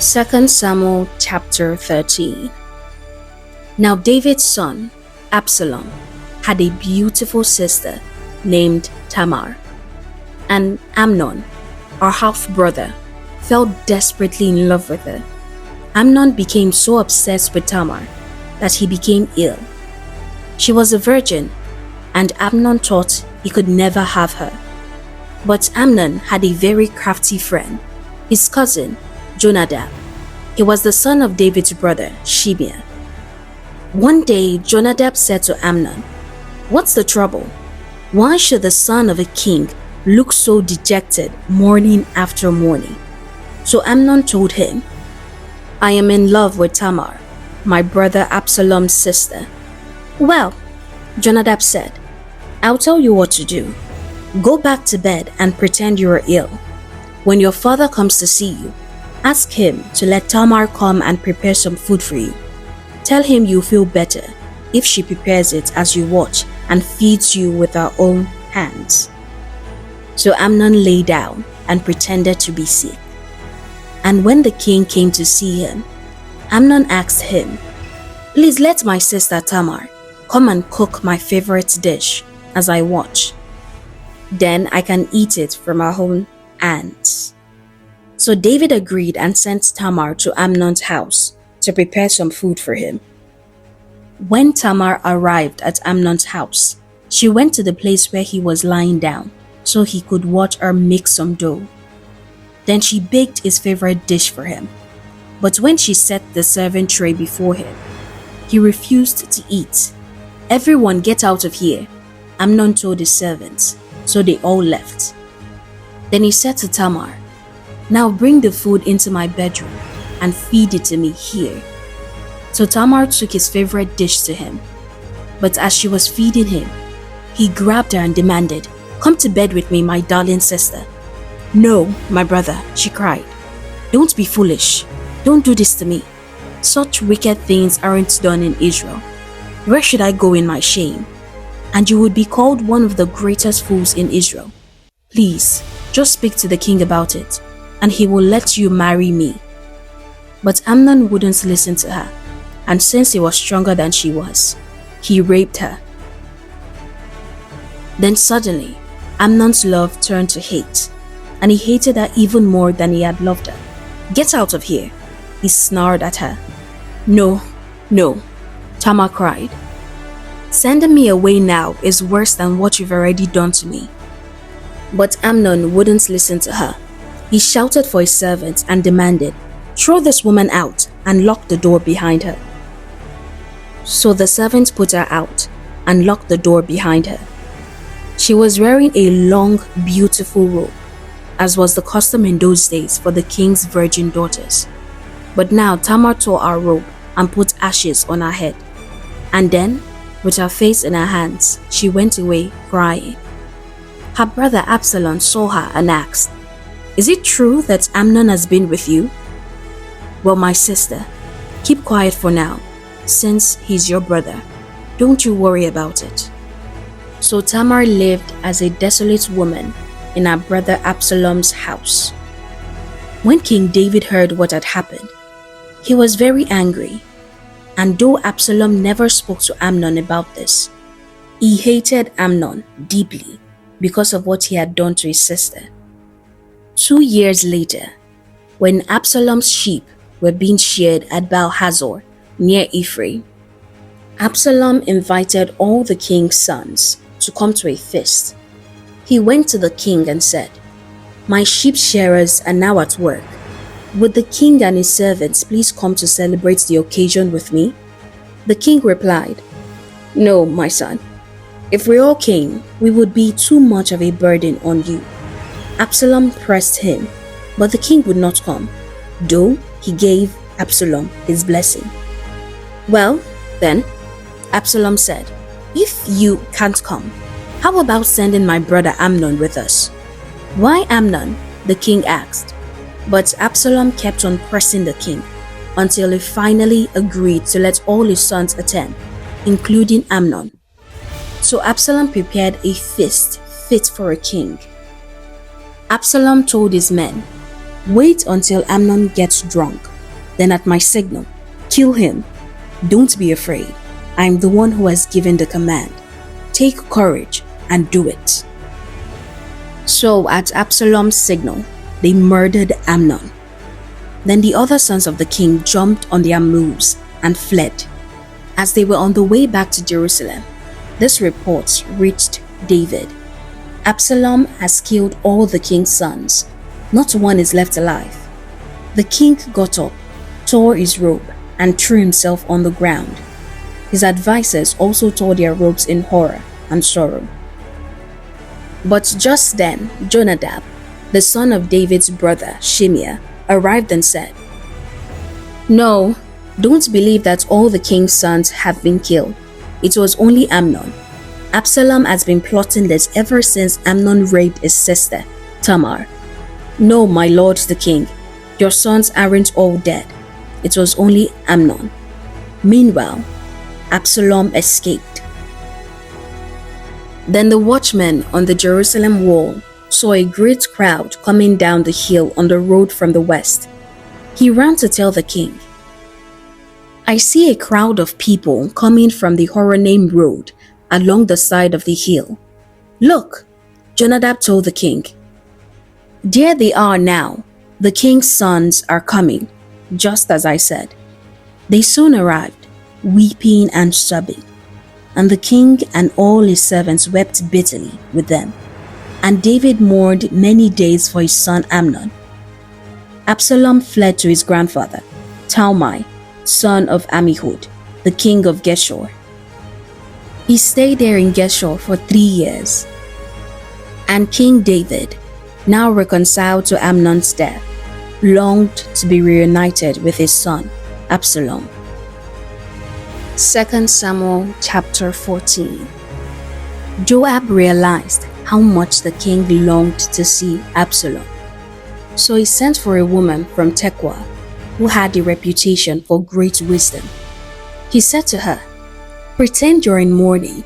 2 Samuel chapter 13. Now David's son, Absalom, had a beautiful sister named Tamar, and Amnon, our half-brother, fell desperately in love with her. Amnon became so obsessed with Tamar that he became ill. She was a virgin, and Amnon thought he could never have her. But Amnon had a very crafty friend, his cousin, Jonadab. He was the son of David's brother, Shimeah. One day, Jonadab said to Amnon, "What's the trouble? Why should the son of a king look so dejected morning after morning?" So Amnon told him, "I am in love with Tamar, my brother Absalom's sister." "Well," Jonadab said, "I'll tell you what to do. Go back to bed and pretend you are ill. When your father comes to see you, ask him to let Tamar come and prepare some food for you. Tell him you'll feel better if she prepares it as you watch and feeds you with her own hands." So Amnon lay down and pretended to be sick. And when the king came to see him, Amnon asked him, "Please let my sister Tamar come and cook my favorite dish as I watch. Then I can eat it from her own hands." So David agreed and sent Tamar to Amnon's house to prepare some food for him. When Tamar arrived at Amnon's house, she went to the place where he was lying down so he could watch her make some dough. Then she baked his favorite dish for him. But when she set the serving tray before him, he refused to eat. "Everyone get out of here," Amnon told his servants, so they all left. Then he said to Tamar, "Now bring the food into my bedroom and feed it to me here." So Tamar took his favorite dish to him. But as she was feeding him, he grabbed her and demanded, "Come to bed with me, my darling sister." "No, my brother," she cried. "Don't be foolish. Don't do this to me. Such wicked things aren't done in Israel. Where should I go in my shame? And you would be called one of the greatest fools in Israel. Please, just speak to the king about it, and he will let you marry me." But Amnon wouldn't listen to her, and since he was stronger than she was, he raped her. Then suddenly, Amnon's love turned to hate, and he hated her even more than he had loved her. "Get out of here," he snarled at her. "No, no," Tamar cried. "Sending me away now is worse than what you've already done to me." But Amnon wouldn't listen to her. He shouted for his servants and demanded, "Throw this woman out and lock the door behind her." So the servants put her out and locked the door behind her. She was wearing a long, beautiful robe, as was the custom in those days for the king's virgin daughters. But now Tamar tore her robe and put ashes on her head. And then, with her face in her hands, she went away crying. Her brother Absalom saw her and asked, "Is it true that Amnon has been with you?" "Well, my sister, keep quiet for now, since he's your brother. Don't you worry about it." So Tamar lived as a desolate woman in her brother Absalom's house. When King David heard what had happened, he was very angry. And though Absalom never spoke to Amnon about this, he hated Amnon deeply because of what he had done to his sister. 2 years later, when Absalom's sheep were being sheared at Baal-Hazor near Ephraim, Absalom invited all the king's sons to come to a feast. He went to the king and said, "My sheep shearers are now at work. Would the king and his servants please come to celebrate the occasion with me?" The king replied, "No, my son. If we all came, we would be too much of a burden on you." Absalom pressed him, but the king would not come, though he gave Absalom his blessing. "Well, then," Absalom said, "if you can't come, how about sending my brother Amnon with us?" "Why Amnon?" the king asked. But Absalom kept on pressing the king until he finally agreed to let all his sons attend, including Amnon. So Absalom prepared a feast fit for a king. Absalom told his men, "Wait until Amnon gets drunk Then at my signal, kill him. Don't be afraid. I am the one who has given the command. Take courage and do it." So at Absalom's signal, they murdered Amnon. Then the other sons of the king jumped on their mules and fled. As they were on the way back to Jerusalem, this report reached David. "Absalom has killed all the king's sons. Not one is left alive." The king got up, tore his robe, and threw himself on the ground. His advisers also tore their robes in horror and sorrow. But just then, Jonadab, the son of David's brother Shimea, arrived and said, "No, don't believe that all the king's sons have been killed. It was only Amnon. Absalom has been plotting this ever since Amnon raped his sister, Tamar. No, my lord the king, your sons aren't all dead. It was only Amnon." Meanwhile, Absalom escaped. Then the watchman on the Jerusalem wall saw a great crowd coming down the hill on the road from the west. He ran to tell the king, "I see a crowd of people coming from the Horonaim road along the side of the hill." "Look," Jonadab told the king. "There they are now. The king's sons are coming, just as I said." They soon arrived, weeping and sobbing, and the king and all his servants wept bitterly with them. And David mourned many days for his son Amnon. Absalom fled to his grandfather, Talmai, son of Ammihud, the king of Geshur. He stayed there in Geshur for 3 years. And King David, now reconciled to Amnon's death, longed to be reunited with his son, Absalom. 2 Samuel chapter 14. Joab realized how much the king longed to see Absalom. So he sent for a woman from Tekoa who had a reputation for great wisdom. He said to her, "Pretend you're in mourning,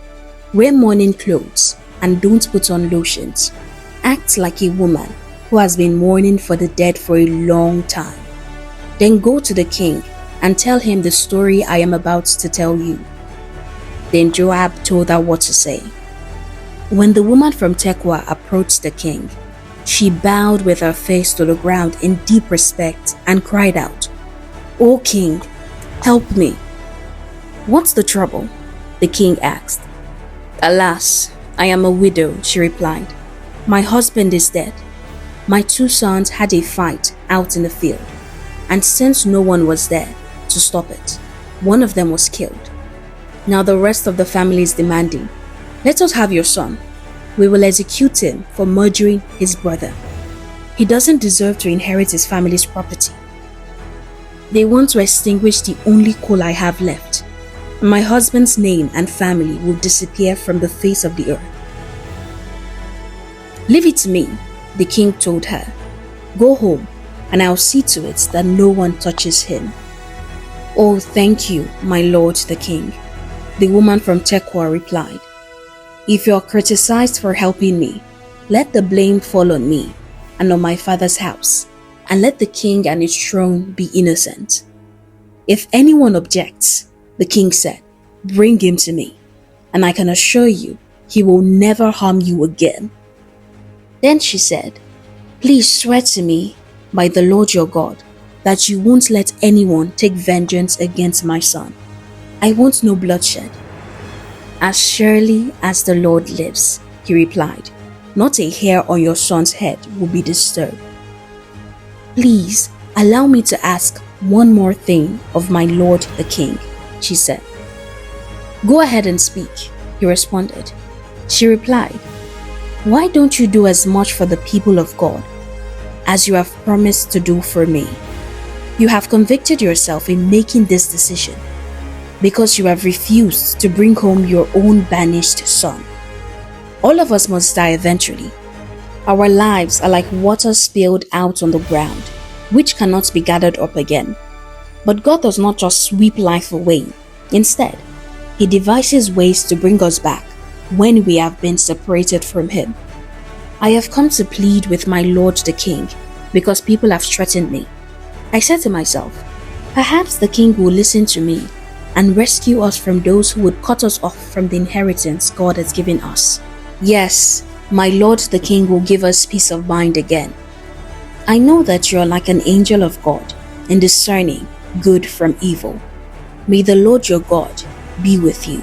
wear mourning clothes, and don't put on lotions. Act like a woman who has been mourning for the dead for a long time. Then go to the king and tell him the story I am about to tell you." Then Joab told her what to say. When the woman from Tekoa approached the king, she bowed with her face to the ground in deep respect and cried out, "O king, help me." "What's the trouble?" the king asked. "Alas, I am a widow," she replied. "My husband is dead. My 2 sons had a fight out in the field, and since no one was there to stop it, one of them was killed. Now the rest of the family is demanding, 'Let us have your son. We will execute him for murdering his brother. He doesn't deserve to inherit his family's property.' They want to extinguish the only coal I have left. My husband's name and family will disappear from the face of the earth." "Leave it to me," the king told her. "Go home, and I'll see to it that no one touches him." "Oh, thank you, my lord the king," the woman from Tekoa replied. "If you're criticized for helping me, let the blame fall on me and on my father's house, and let the king and his throne be innocent." "If anyone objects," the king said, "bring him to me, and I can assure you he will never harm you again." Then she said, "Please swear to me by the Lord your God that you won't let anyone take vengeance against my son. I want no bloodshed." "As surely as the Lord lives," he replied, "not a hair on your son's head will be disturbed." "Please allow me to ask one more thing of my lord the king," she said. "Go ahead and speak," he responded. She replied, "Why don't you do as much for the people of God as you have promised to do for me? You have convicted yourself in making this decision because you have refused to bring home your own banished son. All of us must die eventually. Our lives are like water spilled out on the ground, which cannot be gathered up again. But God does not just sweep life away. Instead, He devises ways to bring us back when we have been separated from Him. I have come to plead with my lord the king because people have threatened me. I said to myself, Perhaps the king will listen to me and rescue us from those who would cut us off from the inheritance God has given us. Yes, my lord the king will give us peace of mind again. I know that you are like an angel of God in discerning good from evil. May the Lord your God be with you.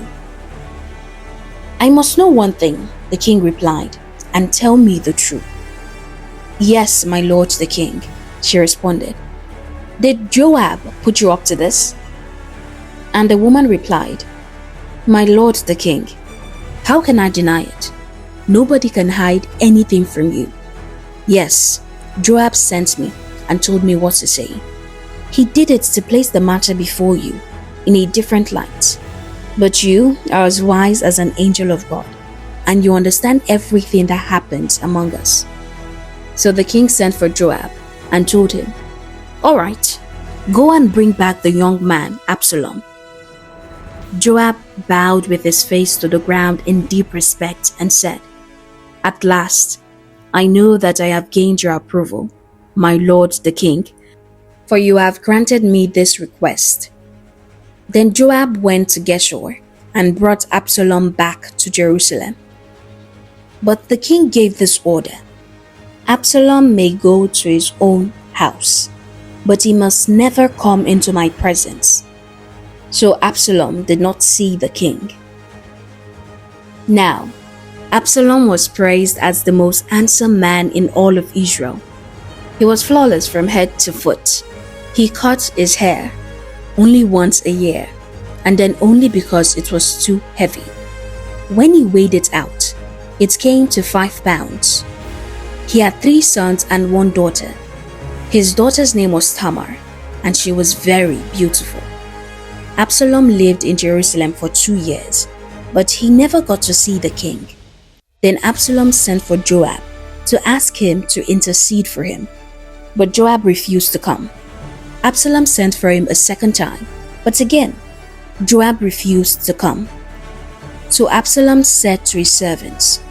I must know one thing, the king replied, and tell me the truth. Yes, my lord the king, she responded. Did Joab put you up to this? And the woman replied, My lord the king, how can I deny it? Nobody can hide anything from you. Yes, Joab sent me and told me what to say. He did it to place the matter before you in a different light. But you are as wise as an angel of God, and you understand everything that happens among us. So the king sent for Joab and told him, All right, go and bring back the young man, Absalom. Joab bowed with his face to the ground in deep respect and said, At last, I know that I have gained your approval, my lord the king, for you have granted me this request. Then Joab went to Geshur and brought Absalom back to Jerusalem. But the king gave this order, Absalom may go to his own house, but he must never come into my presence. So Absalom did not see the king. Now, Absalom was praised as the most handsome man in all of Israel. He was flawless from head to foot. He cut his hair only once a year, and then only because it was too heavy. When he weighed it out, it came to 5 pounds. He had 3 sons and 1 daughter. His daughter's name was Tamar, and she was very beautiful. Absalom lived in Jerusalem for 2 years, but he never got to see the king. Then Absalom sent for Joab to ask him to intercede for him, but Joab refused to come. Absalom sent for him a second time, but again, Joab refused to come. So Absalom said to his servants,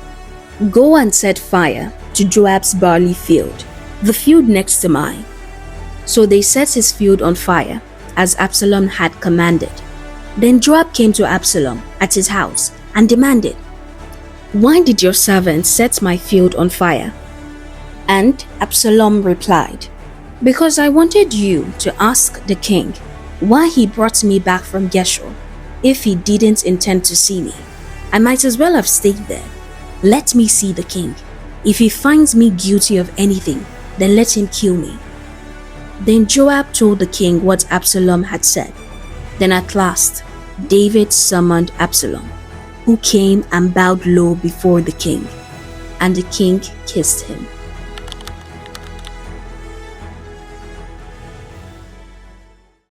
Go and set fire to Joab's barley field, the field next to mine. So they set his field on fire, as Absalom had commanded. Then Joab came to Absalom at his house and demanded, Why did your servant set my field on fire? And Absalom replied, Because I wanted you to ask the king why he brought me back from Geshur. If he didn't intend to see me, I might as well have stayed there. Let me see the king. If he finds me guilty of anything, then let him kill me. Then Joab told the king what Absalom had said. Then at last, David summoned Absalom, who came and bowed low before the king, and the king kissed him.